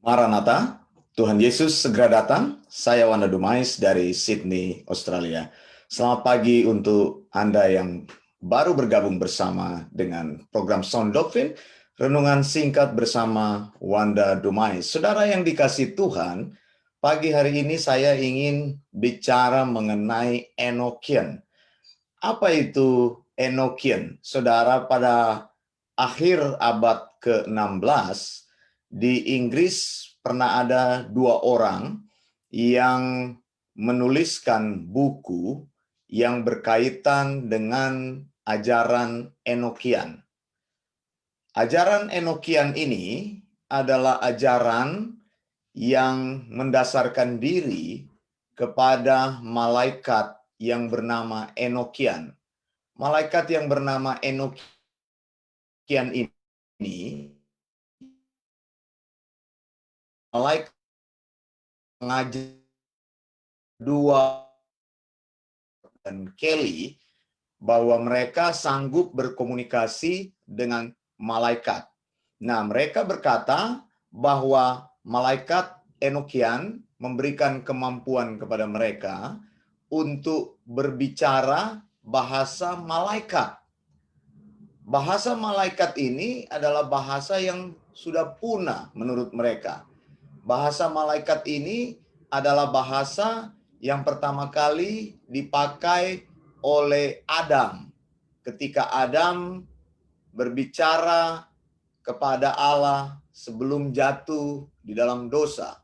Maranatha, Tuhan Yesus segera datang. Saya Wanda Dumais dari Sydney, Australia. Selamat pagi untuk Anda yang baru bergabung bersama dengan program Sound Doctrine, renungan singkat bersama Wanda Dumais. Saudara yang dikasih Tuhan, pagi hari ini saya ingin bicara mengenai Enochian. Apa itu Enochian? Saudara, pada akhir abad ke-16, di Inggris pernah ada dua orang yang menuliskan buku yang berkaitan dengan ajaran Enochian. Ajaran Enochian ini adalah ajaran yang mendasarkan diri kepada malaikat yang bernama Enochian. Malaikat yang bernama Enochian ini malaikat mengajar dua dan Kelly bahwa mereka sanggup berkomunikasi dengan malaikat. Nah, mereka berkata bahwa malaikat Enochian memberikan kemampuan kepada mereka untuk berbicara bahasa malaikat. Bahasa malaikat ini adalah bahasa yang sudah punah menurut mereka. Bahasa malaikat ini adalah bahasa yang pertama kali dipakai oleh Adam ketika Adam berbicara kepada Allah sebelum jatuh di dalam dosa.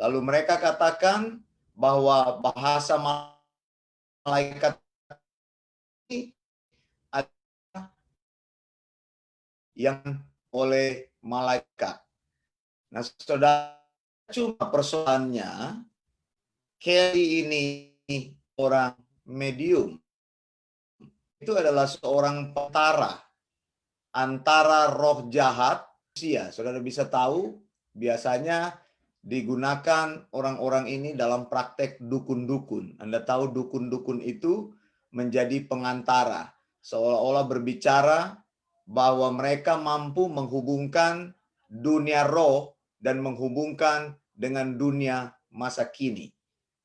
Lalu mereka katakan bahwa bahasa malaikat ini adalah yang oleh malaikat. Nah, saudara, cuma persoalannya Kelly ini orang medium. Itu adalah seorang pentara antara roh jahat. Saudara bisa tahu, biasanya digunakan orang-orang ini dalam praktek dukun-dukun. Anda tahu dukun-dukun itu menjadi pengantara. Seolah-olah berbicara bahwa mereka mampu menghubungkan dunia roh dan menghubungkan dengan dunia masa kini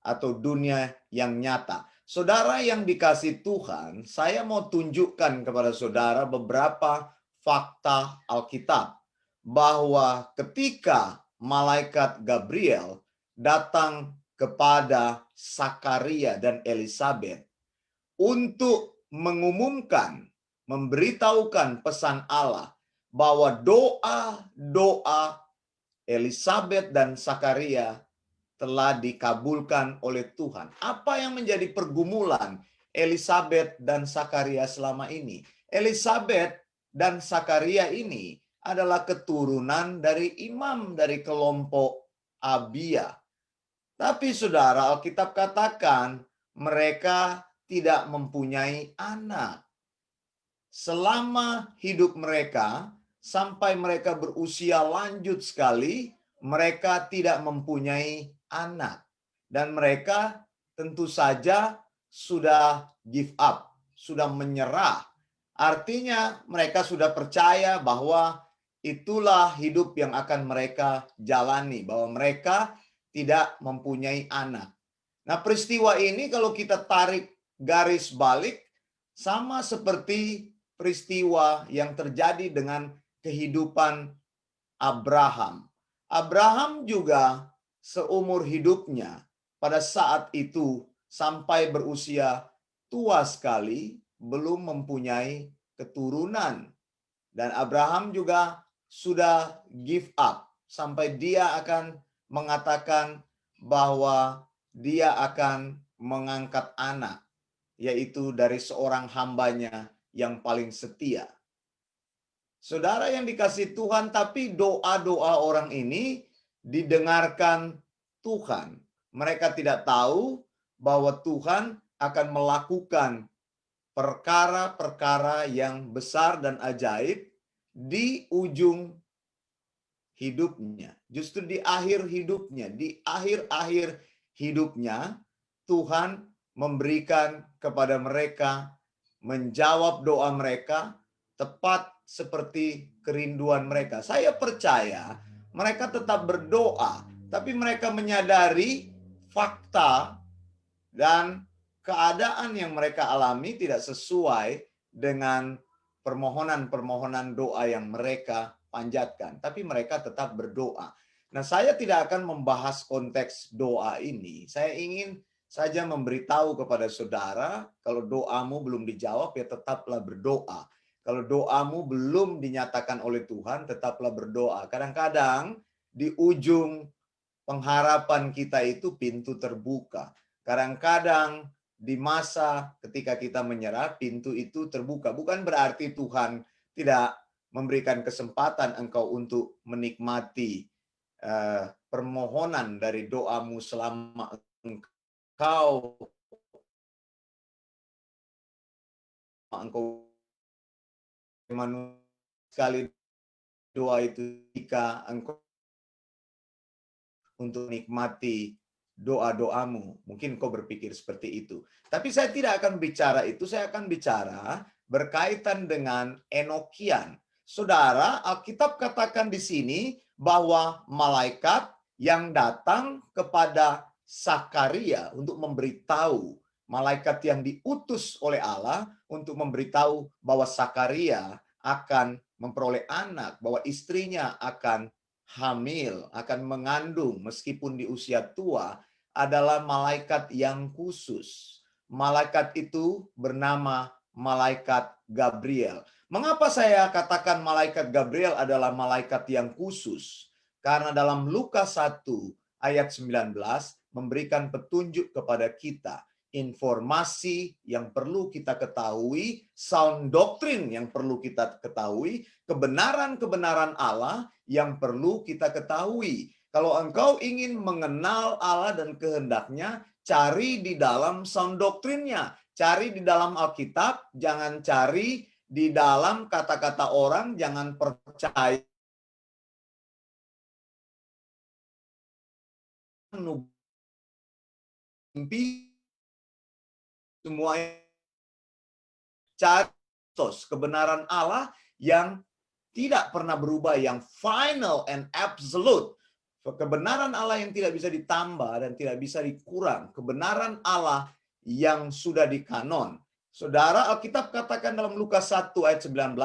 atau dunia yang nyata. Saudara yang dikasih Tuhan, saya mau tunjukkan kepada saudara beberapa fakta Alkitab bahwa ketika malaikat Gabriel datang kepada Sakaria dan Elisabet untuk mengumumkan, memberitahukan pesan Allah bahwa doa-doa Elisabet dan Sakaria telah dikabulkan oleh Tuhan. Apa yang menjadi pergumulan Elisabet dan Sakaria selama ini? Elisabet dan Sakaria ini adalah keturunan dari imam dari kelompok Abia. Tapi saudara, Alkitab katakan mereka tidak mempunyai anak. Selama hidup mereka, sampai mereka berusia lanjut sekali, mereka tidak mempunyai anak. Dan mereka tentu saja sudah give up, sudah menyerah. Artinya mereka sudah percaya bahwa itulah hidup yang akan mereka jalani, bahwa mereka tidak mempunyai anak. Nah, peristiwa ini kalau kita tarik garis balik, sama seperti peristiwa yang terjadi dengan kehidupan Abraham. Abraham juga seumur hidupnya pada saat itu sampai berusia tua sekali belum mempunyai keturunan. Dan Abraham juga sudah give up sampai dia akan mengatakan bahwa dia akan mengangkat anak, yaitu dari seorang hambanya yang paling setia. Saudara yang dikasih Tuhan, tapi doa-doa orang ini didengarkan Tuhan. Mereka tidak tahu bahwa Tuhan akan melakukan perkara-perkara yang besar dan ajaib di ujung hidupnya. Justru di akhir hidupnya, di akhir-akhir hidupnya, Tuhan memberikan kepada mereka, menjawab doa mereka tepat seperti kerinduan mereka. Saya percaya mereka tetap berdoa, tapi mereka menyadari fakta dan keadaan yang mereka alami tidak sesuai dengan permohonan-permohonan doa yang mereka panjatkan, tapi mereka tetap berdoa. Nah, saya tidak akan membahas konteks doa ini. Saya ingin saja memberitahu kepada saudara, kalau doamu belum dijawab, ya tetaplah berdoa. Kalau doamu belum dinyatakan oleh Tuhan, tetaplah berdoa. Kadang-kadang di ujung pengharapan kita itu pintu terbuka. Kadang-kadang di masa ketika kita menyerah, pintu itu terbuka. Bukan berarti Tuhan tidak memberikan kesempatan engkau untuk menikmati permohonan dari doamu selama engkau manusia sekali doa itu jika engkau untuk menikmati doa-doamu. Mungkin kau berpikir seperti itu. Tapi saya tidak akan bicara itu, saya akan bicara berkaitan dengan Enokian. Saudara, Alkitab katakan di sini bahwa malaikat yang datang kepada Sakaria untuk memberitahu, malaikat yang diutus oleh Allah untuk memberitahu bahwa Sakaria akan memperoleh anak, bahwa istrinya akan hamil, akan mengandung meskipun di usia tua, adalah malaikat yang khusus. Malaikat itu bernama malaikat Gabriel. Mengapa saya katakan malaikat Gabriel adalah malaikat yang khusus? Karena dalam Lukas 1 ayat 19 memberikan petunjuk kepada kita informasi yang perlu kita ketahui, sound doctrine yang perlu kita ketahui, kebenaran-kebenaran Allah yang perlu kita ketahui. Kalau engkau ingin mengenal Allah dan kehendaknya, cari di dalam sound doctrine-nya. Cari di dalam Alkitab, jangan cari di dalam kata-kata orang, jangan percaya mimpi semua. Cari kebenaran Allah yang tidak pernah berubah, yang final and absolute. Kebenaran Allah yang tidak bisa ditambah dan tidak bisa dikurang. Kebenaran Allah yang sudah dikanon. Saudara, Alkitab katakan dalam Lukas 1 ayat 19,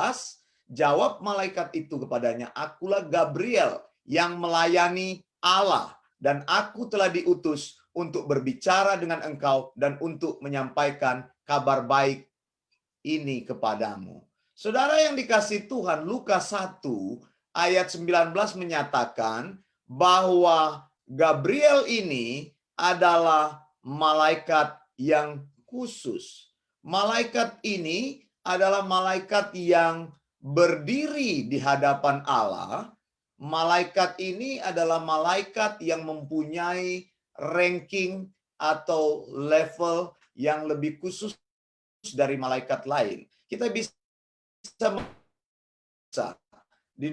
jawab malaikat itu kepadanya, akulah Gabriel yang melayani Allah, dan aku telah diutus untuk berbicara dengan engkau dan untuk menyampaikan kabar baik ini kepadamu. Saudara yang dikasihi Tuhan, Lukas 1 ayat 19 menyatakan bahwa Gabriel ini adalah malaikat yang khusus. Malaikat ini adalah malaikat yang berdiri di hadapan Allah. Malaikat ini adalah malaikat yang mempunyai ranking atau level yang lebih khusus dari malaikat lain. Kita bisa di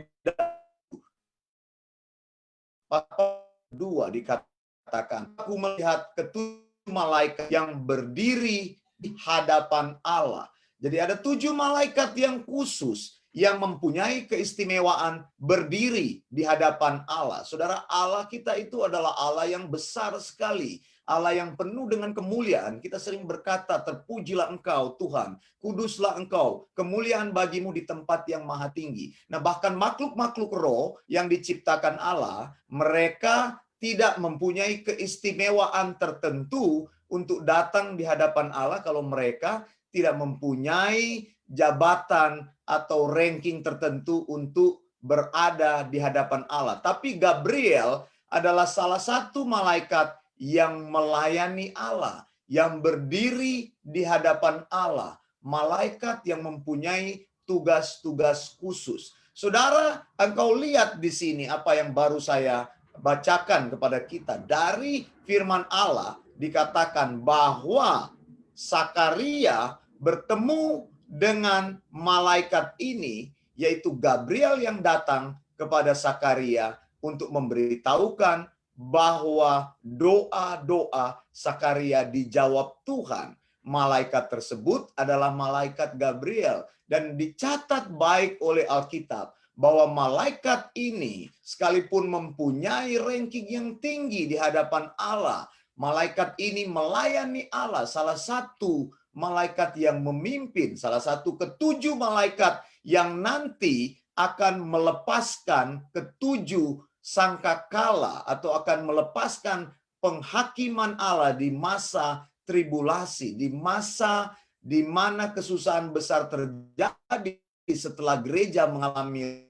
pasal 2 dikatakan, aku melihat ketujuh malaikat yang berdiri di hadapan Allah. Jadi ada 7 malaikat yang khusus yang mempunyai keistimewaan berdiri di hadapan Allah. Saudara, Allah kita itu adalah Allah yang besar sekali. Allah yang penuh dengan kemuliaan. Kita sering berkata, terpujilah engkau Tuhan, kuduslah engkau, kemuliaan bagimu di tempat yang maha tinggi. Nah, bahkan makhluk-makhluk roh yang diciptakan Allah, mereka tidak mempunyai keistimewaan tertentu untuk datang di hadapan Allah kalau mereka tidak mempunyai jabatan atau ranking tertentu untuk berada di hadapan Allah. Tapi Gabriel adalah salah satu malaikat yang melayani Allah, yang berdiri di hadapan Allah, malaikat yang mempunyai tugas-tugas khusus. Saudara, engkau lihat di sini apa yang baru saya bacakan kepada kita. Dari firman Allah dikatakan bahwa Sakaria bertemu dengan malaikat ini, yaitu Gabriel yang datang kepada Sakaria untuk memberitahukan bahwa doa-doa Sakaria dijawab Tuhan. Malaikat tersebut adalah malaikat Gabriel dan dicatat baik oleh Alkitab bahwa malaikat ini sekalipun mempunyai ranking yang tinggi di hadapan Allah, malaikat ini melayani Allah, salah satu malaikat yang memimpin, salah satu ketujuh malaikat yang nanti akan melepaskan ketujuh sangkakala atau akan melepaskan penghakiman Allah di masa tribulasi, di masa di mana kesusahan besar terjadi setelah gereja mengalami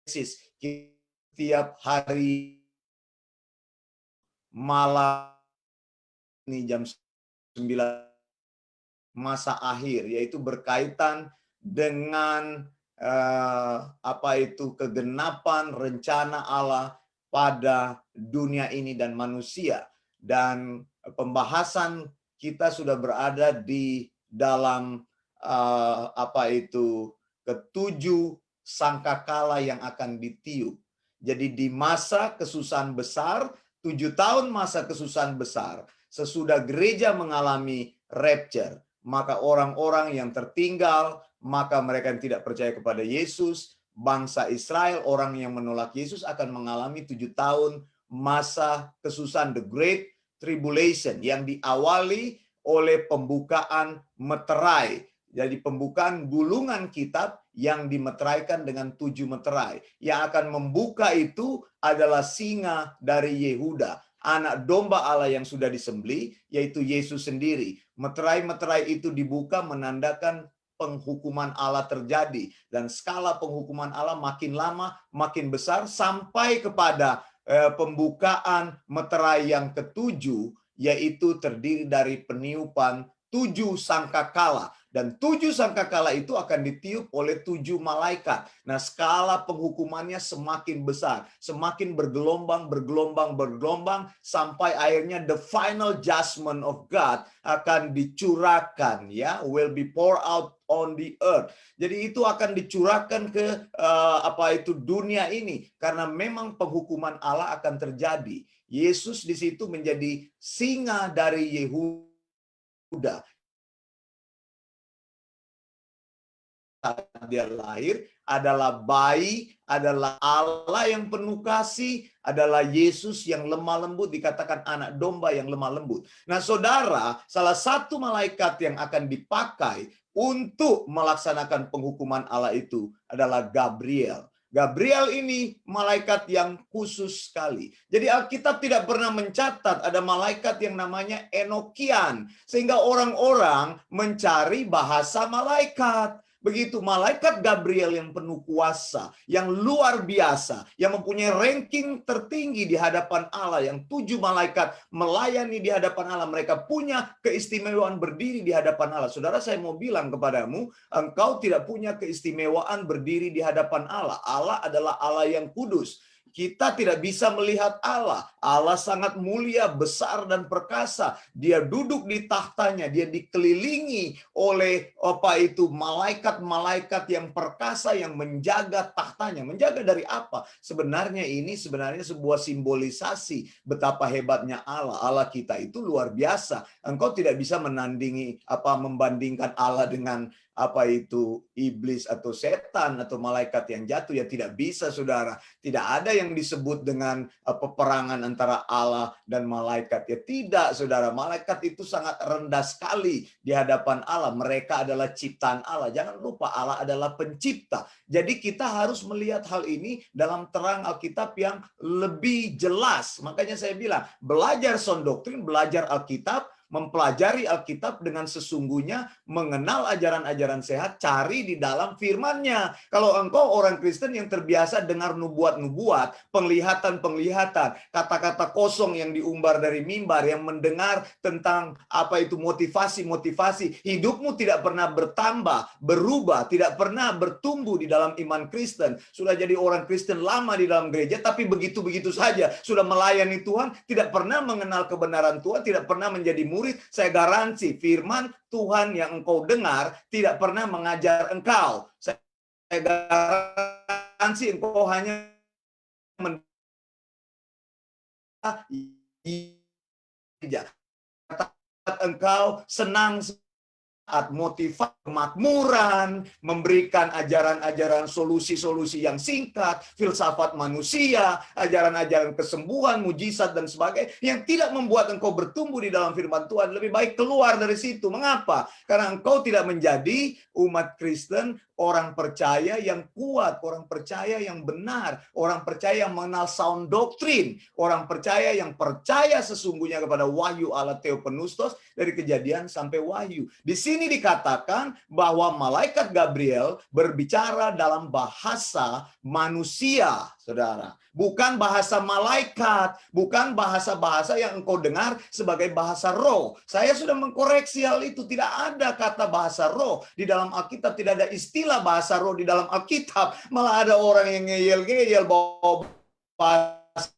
doksis tiap hari malam ini jam 9 masa akhir, yaitu berkaitan dengan kegenapan rencana Allah pada dunia ini dan manusia. Dan pembahasan kita sudah berada di dalam ketujuh sangkakala yang akan ditiup. Jadi di masa kesusahan besar, 7 tahun masa kesusahan besar, sesudah gereja mengalami rapture, maka orang-orang yang tertinggal, maka mereka yang tidak percaya kepada Yesus, bangsa Israel, orang yang menolak Yesus akan mengalami 7 tahun masa kesusahan, the Great Tribulation, yang diawali oleh pembukaan meterai. Jadi pembukaan gulungan kitab yang dimeteraikan dengan 7 meterai. Yang akan membuka itu adalah singa dari Yehuda, anak domba Allah yang sudah disembelih, yaitu Yesus sendiri. Meterai-meterai itu dibuka menandakan penghukuman Allah terjadi. Dan skala penghukuman Allah makin lama, makin besar, sampai kepada pembukaan meterai yang ketujuh, yaitu terdiri dari peniupan 7 sangkakala. Dan 7 sangkakala itu akan ditiup oleh 7 malaikat. Nah, skala penghukumannya semakin besar, semakin bergelombang, sampai akhirnya the final judgment of God akan dicurahkan, ya, will be poured out on the earth. Jadi itu akan dicurahkan ke dunia ini, karena memang penghukuman Allah akan terjadi. Yesus di situ menjadi singa dari Yehuda. Dia lahir adalah bayi, adalah Allah yang penuh kasih, adalah Yesus yang lemah lembut, dikatakan anak domba yang lemah lembut. Nah, saudara, salah satu malaikat yang akan dipakai untuk melaksanakan penghukuman Allah itu adalah Gabriel. Gabriel ini malaikat yang khusus sekali. Jadi Alkitab tidak pernah mencatat ada malaikat yang namanya Enokian, sehingga orang-orang mencari bahasa malaikat. Begitu malaikat Gabriel yang penuh kuasa, yang luar biasa, yang mempunyai ranking tertinggi di hadapan Allah, yang 7 malaikat melayani di hadapan Allah, mereka punya keistimewaan berdiri di hadapan Allah. Saudara, saya mau bilang kepadamu, engkau tidak punya keistimewaan berdiri di hadapan Allah. Allah adalah Allah yang kudus. Kita tidak bisa melihat Allah. Allah sangat mulia, besar, dan perkasa. Dia duduk di tahtanya. Dia dikelilingi oleh malaikat-malaikat yang perkasa yang menjaga tahtanya. Menjaga dari apa? Sebenarnya sebuah simbolisasi betapa hebatnya Allah. Allah kita itu luar biasa. Engkau tidak bisa membandingkan Allah dengan iblis atau setan atau malaikat yang jatuh. Ya tidak bisa, saudara. Tidak ada yang disebut dengan peperangan antara Allah dan malaikat. Ya tidak, saudara. Malaikat itu sangat rendah sekali di hadapan Allah. Mereka adalah ciptaan Allah. Jangan lupa, Allah adalah pencipta. Jadi kita harus melihat hal ini dalam terang Alkitab yang lebih jelas. Makanya saya bilang, belajar sound doctrine, belajar Alkitab, mempelajari Alkitab dengan sesungguhnya, mengenal ajaran-ajaran sehat, cari di dalam firman-Nya. Kalau engkau orang Kristen yang terbiasa dengar nubuat-nubuat, penglihatan-penglihatan, kata-kata kosong yang diumbar dari mimbar, yang mendengar tentang motivasi-motivasi, hidupmu tidak pernah bertambah, berubah, tidak pernah bertumbuh di dalam iman Kristen. Sudah jadi orang Kristen lama di dalam gereja, tapi begitu-begitu saja. Sudah melayani Tuhan, tidak pernah mengenal kebenaran Tuhan, tidak pernah menjadi murid. Saya garansi firman Tuhan yang engkau dengar tidak pernah mengajar engkau. Saya garansi engkau hanya mendengar engkau senang saat motivasi kemakmuran, memberikan ajaran-ajaran solusi-solusi yang singkat, filsafat manusia, ajaran-ajaran kesembuhan, mujizat, dan sebagainya, yang tidak membuat engkau bertumbuh di dalam firman Tuhan. Lebih baik keluar dari situ. Mengapa? Karena engkau tidak menjadi umat Kristen, orang percaya yang kuat, orang percaya yang benar, orang percaya yang mengenal sound doktrin, orang percaya yang percaya sesungguhnya kepada wahyu Allah Theopneustos dari Kejadian sampai Wahyu. Di sini dikatakan bahwa malaikat Gabriel berbicara dalam bahasa manusia, saudara. Bukan bahasa malaikat, bukan bahasa-bahasa yang engkau dengar sebagai bahasa roh. Saya sudah mengkoreksi hal itu. Tidak ada kata bahasa roh di dalam Alkitab, tidak ada istilah bahasa roh di dalam Alkitab. Malah ada orang yang ngeyel-ngeyel bahwa bahasa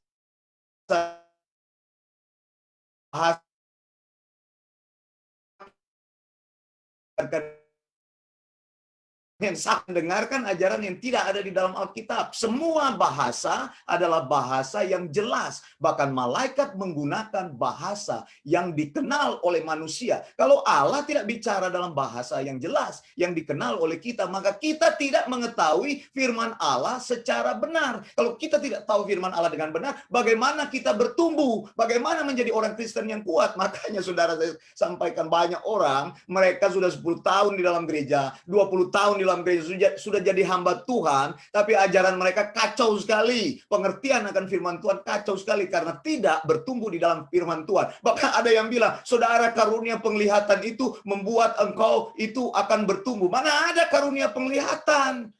yang saya mendengarkan ajaran yang tidak ada di dalam Alkitab. Semua bahasa adalah bahasa yang jelas. Bahkan malaikat menggunakan bahasa yang dikenal oleh manusia. Kalau Allah tidak bicara dalam bahasa yang jelas, yang dikenal oleh kita, maka kita tidak mengetahui firman Allah secara benar. Kalau kita tidak tahu firman Allah dengan benar, bagaimana kita bertumbuh? Bagaimana menjadi orang Kristen yang kuat? Makanya saudara, saya sampaikan, banyak orang, mereka sudah 10 tahun di dalam gereja, 20 tahun di dalam gereja, sudah jadi hamba Tuhan, tapi ajaran mereka kacau sekali. Pengertian akan firman Tuhan kacau sekali karena tidak bertumbuh di dalam firman Tuhan. Bahkan ada yang bilang, saudara, karunia penglihatan itu membuat engkau itu akan bertumbuh. Mana ada karunia penglihatan?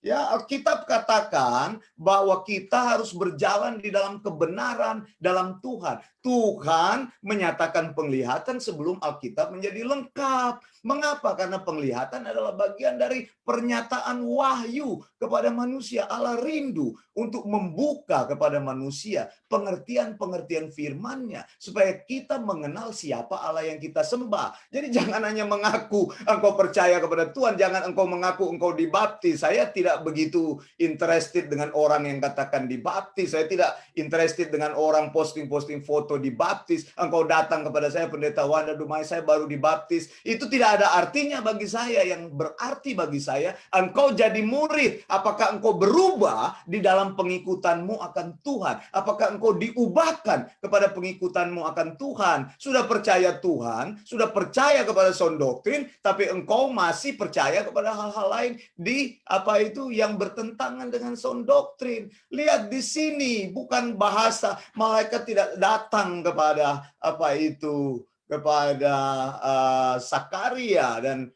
Ya, Alkitab katakan bahwa kita harus berjalan di dalam kebenaran dalam Tuhan. Tuhan menyatakan penglihatan sebelum Alkitab menjadi lengkap. Mengapa? Karena penglihatan adalah bagian dari pernyataan wahyu kepada manusia. Allah rindu untuk membuka kepada manusia pengertian-pengertian firman-Nya supaya kita mengenal siapa Allah yang kita sembah. Jadi jangan hanya mengaku engkau percaya kepada Tuhan, jangan engkau mengaku engkau dibaptis. Saya tidak begitu interested dengan orang yang katakan dibaptis. Saya tidak interested dengan orang posting-posting foto dibaptis. Engkau datang kepada saya, Pendeta Wanda Dumai, saya baru dibaptis. Itu tidak ada artinya bagi saya. Yang berarti bagi saya, engkau jadi murid. Apakah engkau berubah di dalam pengikutanmu akan Tuhan? Apakah engkau diubahkan kepada pengikutanmu akan Tuhan? Sudah percaya Tuhan, sudah percaya kepada sound doktrin, tapi engkau masih percaya kepada hal-hal lain di apa itu yang bertentangan dengan sound doktrin. Lihat di sini, bukan bahasa, malaikat tidak datang kepada apa itu, kepada Sakaria dan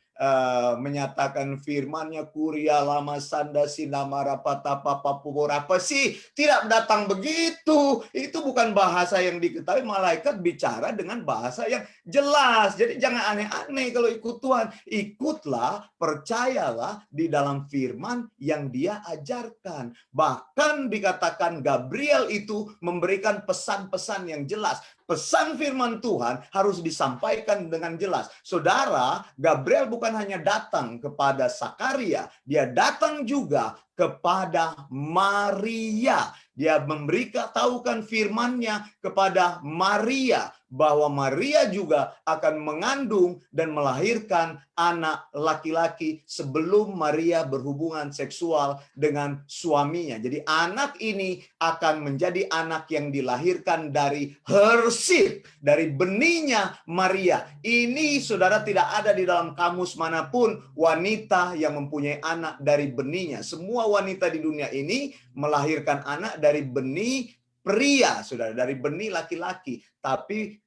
menyatakan firman-Nya, kuria lama sanda sinamara patapa papupor, apa sih? Tidak datang begitu. Itu bukan bahasa yang diketahui. Malaikat bicara dengan bahasa yang jelas. Jadi jangan aneh-aneh kalau ikut Tuhan. Ikutlah, percayalah di dalam firman yang Dia ajarkan. Bahkan dikatakan Gabriel itu memberikan pesan-pesan yang jelas. Pesan firman Tuhan harus disampaikan dengan jelas. Saudara, Gabriel bukan hanya datang kepada Sakaria, dia datang juga kepada Maria. Dia memberitahukan firman-Nya kepada Maria, bahwa Maria juga akan mengandung dan melahirkan anak laki-laki sebelum Maria berhubungan seksual dengan suaminya. Jadi anak ini akan menjadi anak yang dilahirkan dari her seed, dari benihnya Maria. Ini saudara tidak ada di dalam kamus manapun wanita yang mempunyai anak dari benihnya. Semua wanita di dunia ini melahirkan anak dari benih pria, saudara, dari benih laki-laki. Tapi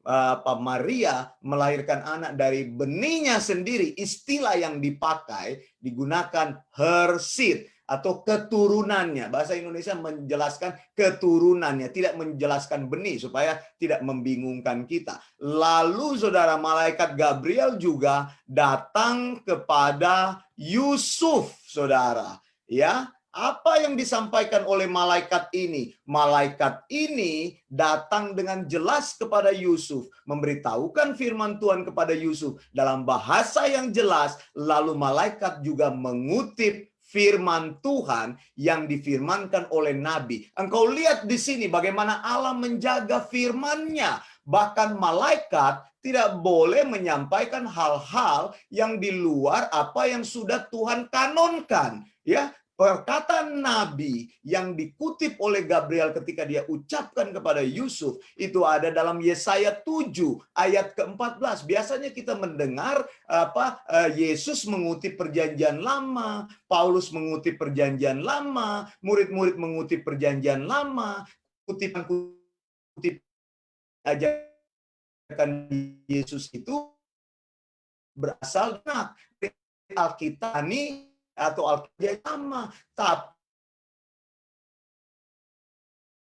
Maria melahirkan anak dari benihnya sendiri. Istilah yang dipakai digunakan her seed atau keturunannya. Bahasa Indonesia menjelaskan keturunannya, tidak menjelaskan benih supaya tidak membingungkan kita. Lalu saudara, malaikat Gabriel juga datang kepada Yusuf, saudara. Ya, apa yang disampaikan oleh malaikat ini? Malaikat ini datang dengan jelas kepada Yusuf, memberitahukan firman Tuhan kepada Yusuf dalam bahasa yang jelas. Lalu malaikat juga mengutip firman Tuhan yang difirmankan oleh Nabi. Engkau lihat di sini bagaimana Allah menjaga firman-Nya. Bahkan malaikat tidak boleh menyampaikan hal-hal yang di luar apa yang sudah Tuhan kanonkan. Ya, perkataan Nabi yang dikutip oleh Gabriel ketika dia ucapkan kepada Yusuf itu ada dalam Yesaya 7 ayat ke-14. Biasanya kita mendengar Yesus mengutip perjanjian lama, Paulus mengutip perjanjian lama, murid-murid mengutip perjanjian lama, kutipan-kutip ajakan Yesus itu berasal dari Alkitab ini atau Alkitab lama, tapi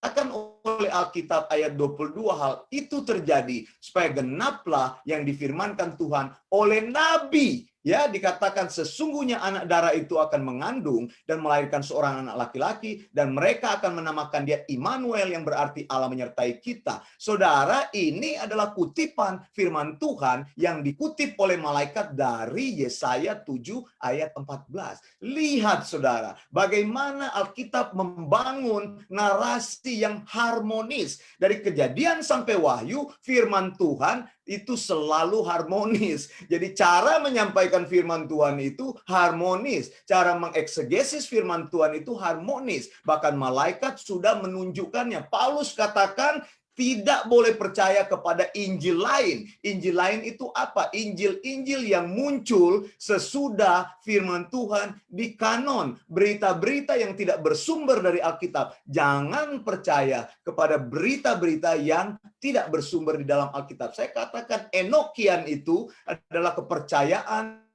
akan oleh Alkitab ayat 22 hal itu terjadi supaya genaplah yang difirmankan Tuhan oleh nabi. Ya, dikatakan sesungguhnya anak darah itu akan mengandung dan melahirkan seorang anak laki-laki dan mereka akan menamakan dia Immanuel yang berarti Allah menyertai kita. Saudara, ini adalah kutipan firman Tuhan yang dikutip oleh malaikat dari Yesaya 7 ayat 14. Lihat saudara, bagaimana Alkitab membangun narasi yang harmonis. Dari Kejadian sampai Wahyu, firman Tuhan itu selalu harmonis. Jadi cara menyampaikan firman Tuhan itu harmonis. Cara mengeksegesis firman Tuhan itu harmonis. Bahkan malaikat sudah menunjukkannya. Paulus katakan tidak boleh percaya kepada Injil lain. Injil lain itu apa? Injil-Injil yang muncul sesudah firman Tuhan di kanon. Berita-berita yang tidak bersumber dari Alkitab. Jangan percaya kepada berita-berita yang tidak bersumber di dalam Alkitab. Saya katakan Enokian itu adalah kepercayaan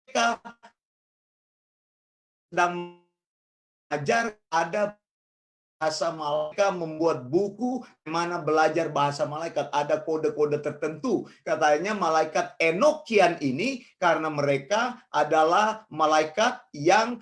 mereka sedang belajar ada bahasa malaikat, membuat buku mana belajar bahasa malaikat, ada kode-kode tertentu. Katanya malaikat Enokian ini karena mereka adalah malaikat yang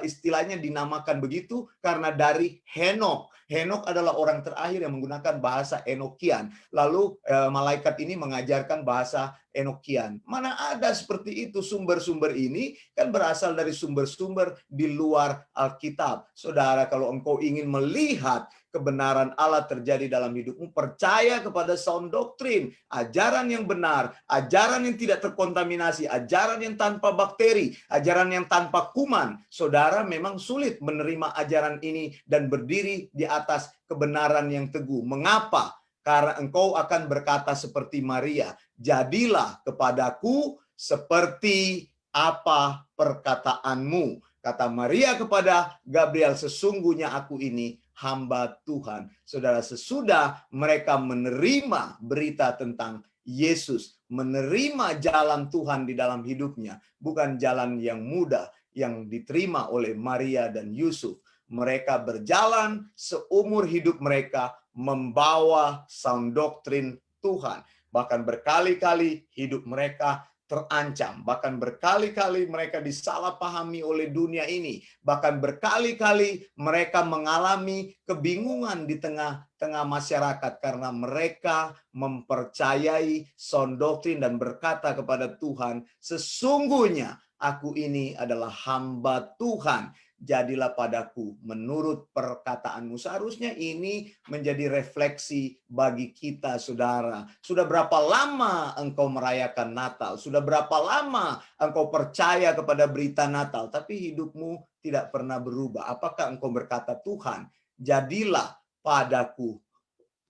istilahnya dinamakan begitu karena dari Henok. Henok adalah orang terakhir yang menggunakan bahasa Enokian. Lalu malaikat ini mengajarkan bahasa Enokian. Mana ada seperti itu, sumber-sumber ini kan berasal dari sumber-sumber di luar Alkitab. Saudara, kalau engkau ingin melihat kebenaran Allah terjadi dalam hidupmu, percaya kepada sound doktrin, ajaran yang benar, ajaran yang tidak terkontaminasi, ajaran yang tanpa bakteri, ajaran yang tanpa kuman. Saudara, memang sulit menerima ajaran ini dan berdiri di atas kebenaran yang teguh. Mengapa? Karena engkau akan berkata seperti Maria, jadilah kepadaku seperti apa perkataanmu. Kata Maria kepada Gabriel, sesungguhnya aku ini hamba Tuhan. Saudara, sesudah mereka menerima berita tentang Yesus, menerima jalan Tuhan di dalam hidupnya, bukan jalan yang mudah yang diterima oleh Maria dan Yusuf. Mereka berjalan seumur hidup mereka membawa sound doktrin Tuhan. Bahkan berkali-kali hidup mereka terancam. Bahkan berkali-kali mereka disalahpahami oleh dunia ini. Bahkan berkali-kali mereka mengalami kebingungan di tengah-tengah masyarakat karena mereka mempercayai sound doktrin dan berkata kepada Tuhan, sesungguhnya aku ini adalah hamba Tuhan. Jadilah padaku menurut perkataanmu. Seharusnya ini menjadi refleksi bagi kita, saudara. Sudah berapa lama engkau merayakan Natal? Sudah berapa lama engkau percaya kepada berita Natal? Tapi hidupmu tidak pernah berubah. Apakah engkau berkata, Tuhan, jadilah padaku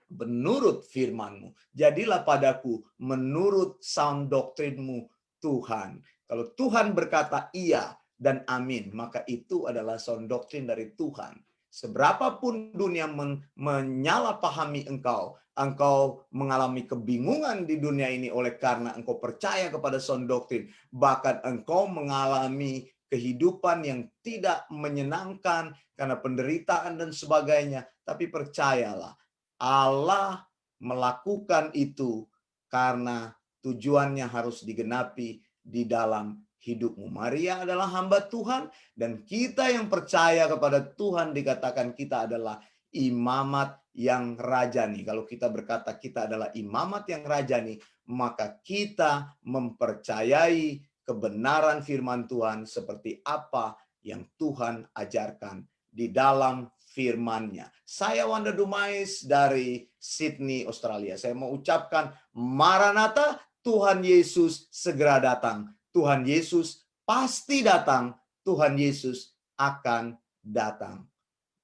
menurut firman-Mu. Jadilah padaku menurut sound doktrinmu, Tuhan. Kalau Tuhan berkata iya dan amin, maka itu adalah sound doktrin dari Tuhan. Seberapapun dunia menyalahpahami engkau mengalami kebingungan di dunia ini oleh karena engkau percaya kepada sound doktrin, bahkan engkau mengalami kehidupan yang tidak menyenangkan karena penderitaan dan sebagainya, tapi percayalah, Allah melakukan itu karena tujuannya harus digenapi di dalam hidupmu. Maria adalah hamba Tuhan dan kita yang percaya kepada Tuhan dikatakan kita adalah imamat yang rajani. Kalau kita berkata kita adalah imamat yang rajani, maka kita mempercayai kebenaran firman Tuhan seperti apa yang Tuhan ajarkan di dalam firman-Nya. Saya Wanda Dumais dari Sydney, Australia. Saya mau ucapkan Maranatha, Tuhan Yesus segera datang. Tuhan Yesus pasti datang. Tuhan Yesus akan datang.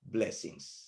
Blessings.